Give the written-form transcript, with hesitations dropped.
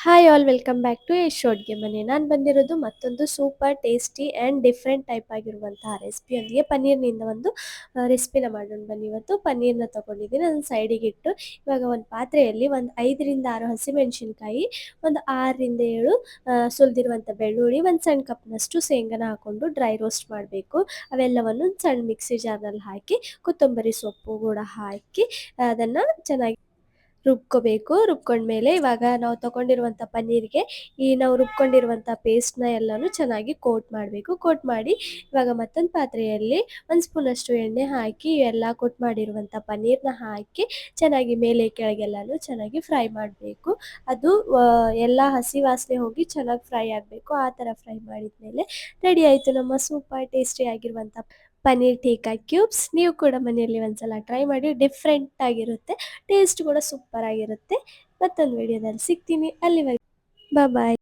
Hi all welcome back to Yash ಅಡ್ಗೆ ಮನೆ. ನಾನು ಬಂದಿರೋದು ಮತ್ತೊಂದು super tasty and different type ಆಗಿರುವಂತಹ ರೆಸಿಪಿಯೊಂದಿಗೆ. ಪನ್ನೀರ್ನಿಂದ ಒಂದು ರೆಸಿಪಿನ ಮಾಡೋಣ ಬನ್ನಿ. ಇವತ್ತು ಪನ್ನೀರ್ನ ತೊಗೊಂಡಿದ್ದೀನಿ, ಅದನ್ನು ಸೈಡಿಗೆ ಇಟ್ಟು ಇವಾಗ ಒಂದು ಪಾತ್ರೆಯಲ್ಲಿ ಒಂದು 5 ರಿಂದ 6 ಹಸಿಮೆಣಸಿನ್ಕಾಯಿ, ಒಂದು 6 ರಿಂದ 7 ಸುಲಿದಿರುವಂಥ ಬೆಳ್ಳುಳ್ಳಿ, ಒಂದು ಸಣ್ಣ ಕಪ್ನಷ್ಟು ಶೇಂಗಾನ ಹಾಕ್ಕೊಂಡು ಡ್ರೈ ರೋಸ್ಟ್ ಮಾಡಬೇಕು. ಅವೆಲ್ಲವನ್ನು ಒಂದು ಸಣ್ಣ ಮಿಕ್ಸಿ ಜಾರ್ನಲ್ಲಿ ಹಾಕಿ ಕೊತ್ತಂಬರಿ ಸೊಪ್ಪು ಕೂಡ ಹಾಕಿ ಅದನ್ನು ಚೆನ್ನಾಗಿ ರುಬ್ಕೋಬೇಕು. ರುಬ್ಕೊಂಡ್ಮೇಲೆ ಇವಾಗ ನಾವು ತಗೊಂಡಿರುವಂಥ ಪನ್ನೀರಿಗೆ ಈ ನಾವು ರುಬ್ಕೊಂಡಿರುವಂಥ ಪೇಸ್ಟ್ನ ಎಲ್ಲನೂ ಚೆನ್ನಾಗಿ ಕೋಟ್ ಮಾಡಬೇಕು. ಕೋಟ್ ಮಾಡಿ ಇವಾಗ ಮತ್ತೊಂದು ಪಾತ್ರೆಯಲ್ಲಿ 1 ಸ್ಪೂನಷ್ಟು ಎಣ್ಣೆ ಹಾಕಿ ಎಲ್ಲ ಕೋಟ್ ಮಾಡಿರುವಂಥ ಪನ್ನೀರ್ನ ಹಾಕಿ ಚೆನ್ನಾಗಿ ಮೇಲೆ ಕೆಳಗೆಲ್ಲನೂ ಚೆನ್ನಾಗಿ ಫ್ರೈ ಮಾಡಬೇಕು. ಅದು ಎಲ್ಲ ಹಸಿ ವಾಸನೆ ಹೋಗಿ ಚೆನ್ನಾಗಿ ಫ್ರೈ ಆಗಬೇಕು. ಆ ಥರ ಫ್ರೈ ಮಾಡಿದ್ಮೇಲೆ ರೆಡಿ ಆಯಿತು ನಮ್ಮ ಸೂಪರ್ ಟೇಸ್ಟಿ ಆಗಿರುವಂಥ ಪನ್ನೀರ್ ಟಿಕ್ಕಾ ಕ್ಯೂಬ್ಸ್. ನೀವು ಕೂಡ ಮನೆಯಲ್ಲಿ ಒಂದ್ಸಲ ಟ್ರೈ ಮಾಡಿ, ಡಿಫ್ರೆಂಟ್ ಆಗಿರುತ್ತೆ, ಟೇಸ್ಟ್ ಕೂಡ ಸೂಪರ್ ಆಗಿರುತ್ತೆ. ಮತ್ತೊಂದು ವಿಡಿಯೋದಲ್ಲಿ ಸಿಗ್ತೀನಿ, ಅಲ್ಲಿವರೆಗೆ ಬಾಯ್.